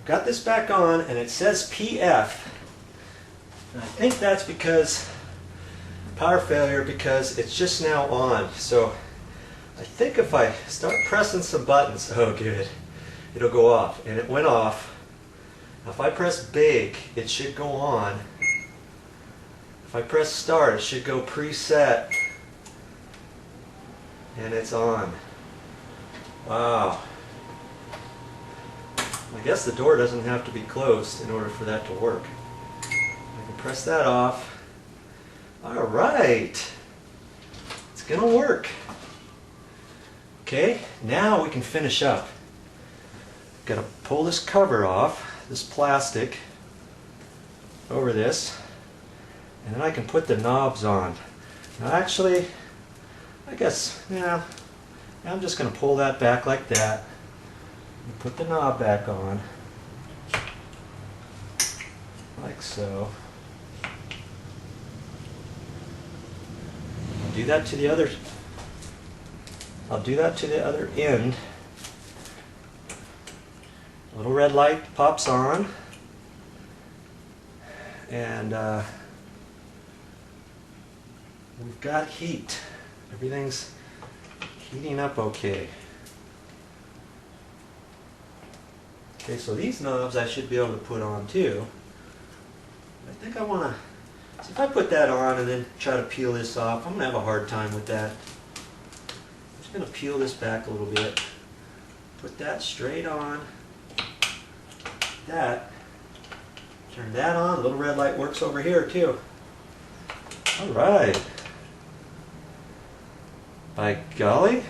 got this back on and it says PF. And I think that's because power failure, because it's just now on. So I think if I start pressing some buttons, oh good, it'll go off. And it went off. Now if I press bake, it should go on. If I press start, it should go preset. And it's on. Wow. I guess the door doesn't have to be closed in order for that to work. I can press that off. Alright. It's gonna work. Okay, now we can finish up. Gotta pull this cover off, this plastic, over this, and then I can put the knobs on. Now actually, I guess, yeah, I'm just gonna pull that back like that. And put the knob back on, like so. I'll do that to the other. I'll do that to the other end. A little red light pops on, and we've got heat. Everything's heating up okay. Okay, so these knobs I should be able to put on too. I think I want to, so if I put that on and then try to peel this off, I'm going to have a hard time with that. I'm just going to peel this back a little bit. Put that straight on. That. Turn that on. The little red light works over here too. Alright. By golly,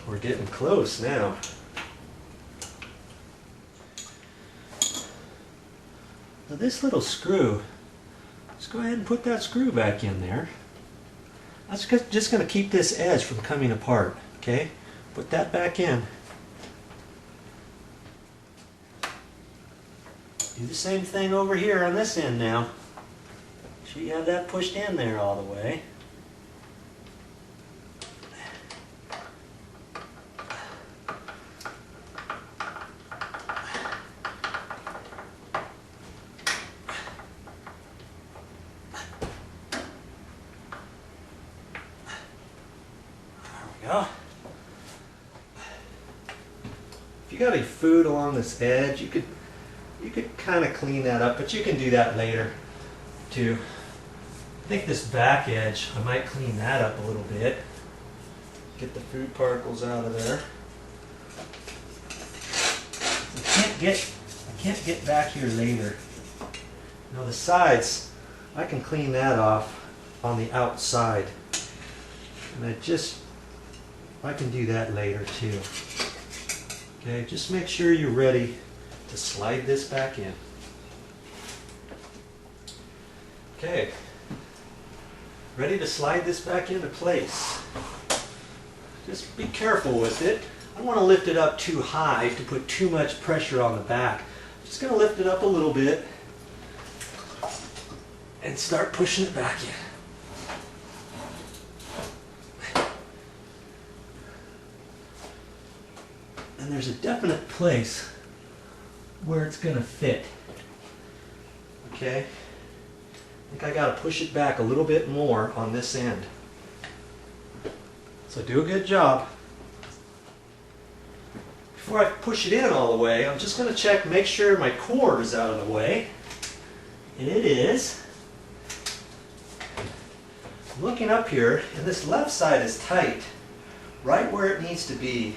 we're getting close now. Now this little screw, let's go ahead and put that screw back in there. That's just going to keep this edge from coming apart. Okay, put that back in. Do the same thing over here on this end now. Make sure you have that pushed in there all the way. If you got any food along this edge, you could kind of clean that up, but you can do that later too. I think this back edge, I might clean that up a little bit. Get the food particles out of there. I can't get back here later. Now the sides, I can clean that off on the outside. And I can do that later too. Okay, just make sure you're ready to slide this back in. Okay, ready to slide this back into place. Just be careful with it. I don't want to lift it up too high to put too much pressure on the back. I'm just going to lift it up a little bit and start pushing it back in. And there's a definite place where it's going to fit. Okay? I think I got to push it back a little bit more on this end. So do a good job. Before I push it in all the way, I'm just going to check, make sure my cord is out of the way. And it is. I'm looking up here, and this left side is tight, right where it needs to be.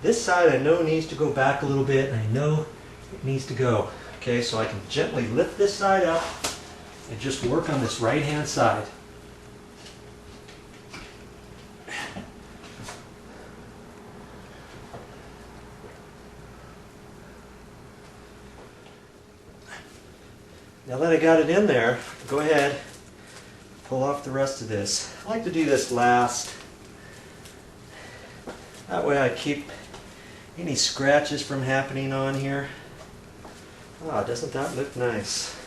This side I know needs to go back a little bit, and I know it needs to go. Okay, so I can gently lift this side up and just work on this right hand side. Now that I got it in there, go ahead, pull off the rest of this. I like to do this last. That way I keep any scratches from happening on here. Oh, doesn't that look nice?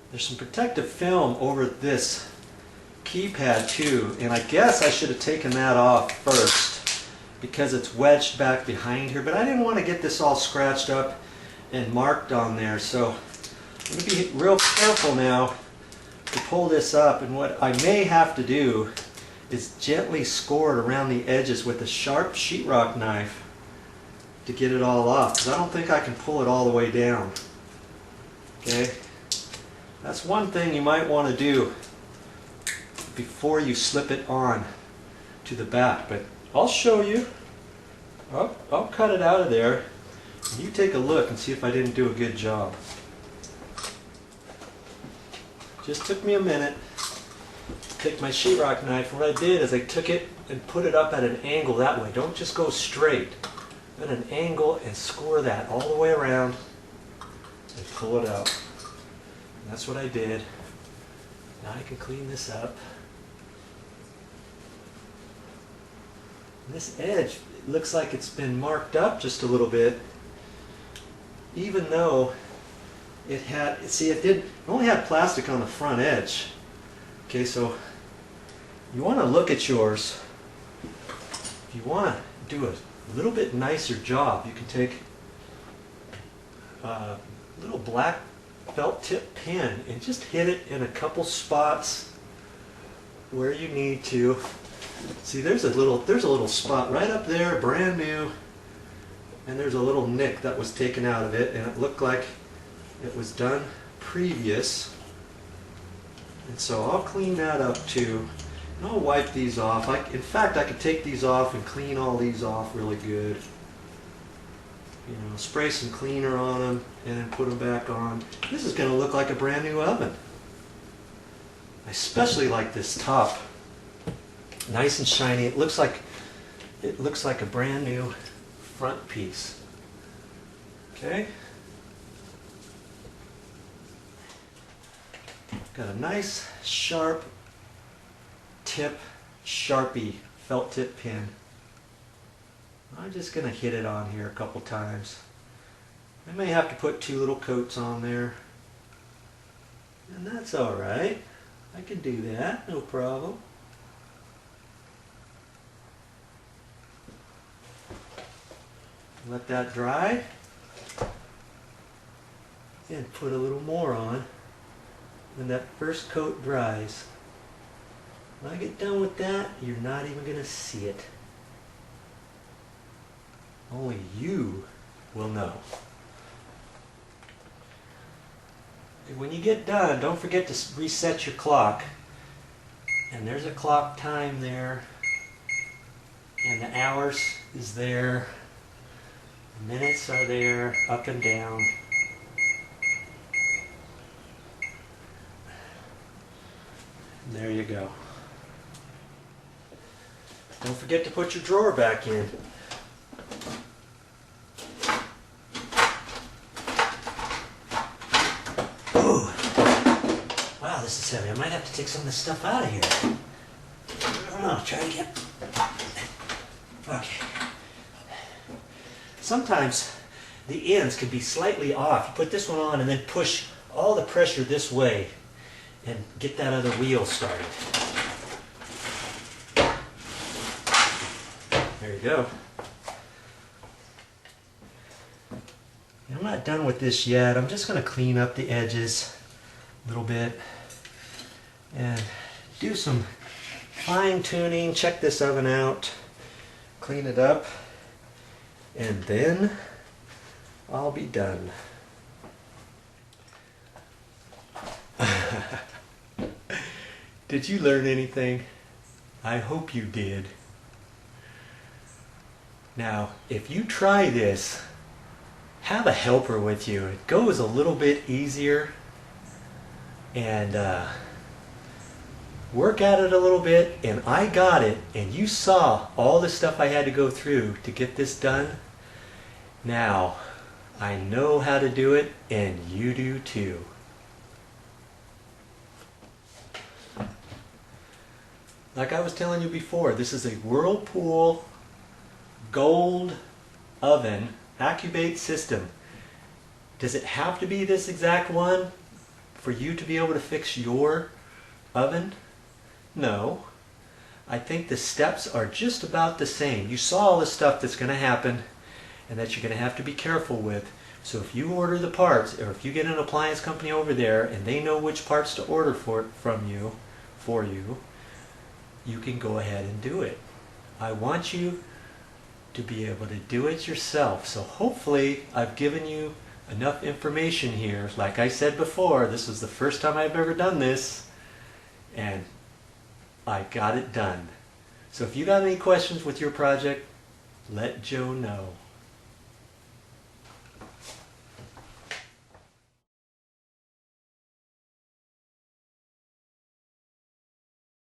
There's some protective film over this keypad too, and I guess I should have taken that off first. because it's wedged back behind here, but I didn't want to get this all scratched up and marked on there, so I'm going to be real careful now to pull this up, and what I may have to do is gently score it around the edges with a sharp sheetrock knife to get it all off, because I don't think I can pull it all the way down. Okay, that's one thing you might want to do before you slip it on to the back, but I'll show you. I'll cut it out of there, and you take a look and see if I didn't do a good job. Just took me a minute. Take my sheetrock knife, and what I did is I took it and put it up at an angle that way. Don't just go straight. At an angle and score that all the way around and pull it out. And that's what I did. Now I can clean this up. This edge, it looks like it's been marked up just a little bit, even though it had, see, it only had plastic on the front edge. Okay, so you want to look at yours. If you want to do a little bit nicer job, you can take a little black felt tip pen and just hit it in a couple spots where you need to. See, there's a little spot right up there, brand new, and there's a little nick that was taken out of it, and it looked like it was done previous. And so I'll clean that up too, and I'll wipe these off. In fact, I could take these off and clean all these off really good. You know, spray some cleaner on them and then put them back on. This is going to look like a brand new oven. I especially like this top. Nice and shiny. It looks like a brand new front piece. Okay? Got a nice sharp tip Sharpie felt tip pen. I'm just going to hit it on here a couple times. I may have to put 2 little coats on there. And that's alright. I can do that, no problem. Let that dry. And put a little more on when that first coat dries. When I get done with that, you're not even going to see it. Only you will know. And when you get done, don't forget to reset your clock. And there's a clock time there. And the hours is there. The minutes are there, up and down. And there you go. Don't forget to put your drawer back in. Ooh. Wow, this is heavy. I might have to take some of this stuff out of here. I don't know. Try again. Okay. Sometimes the ends can be slightly off. You put this one on and then push all the pressure this way and get that other wheel started. There you go. I'm not done with this yet. I'm just going to clean up the edges a little bit and do some fine tuning. Check this oven out. Clean it up. And then I'll be done. Did you learn anything? I hope you did. Now, if you try this, have a helper with you. It goes a little bit easier, and work at it a little bit, and I got it, and you saw all the stuff I had to go through to get this done. Now, I know how to do it, and you do too. Like I was telling you before, this is a Whirlpool gold oven, AccuBake system. Does it have to be this exact one for you to be able to fix your oven? No. I think the steps are just about the same. You saw all the stuff that's going to happen and that you're going to have to be careful with. So if you order the parts, or if you get an appliance company over there and they know which parts to order from you, you can go ahead and do it. I want you to be able to do it yourself. So hopefully I've given you enough information here. Like I said before, this was the first time I've ever done this, and I got it done. So if you got any questions with your project, let Joe know.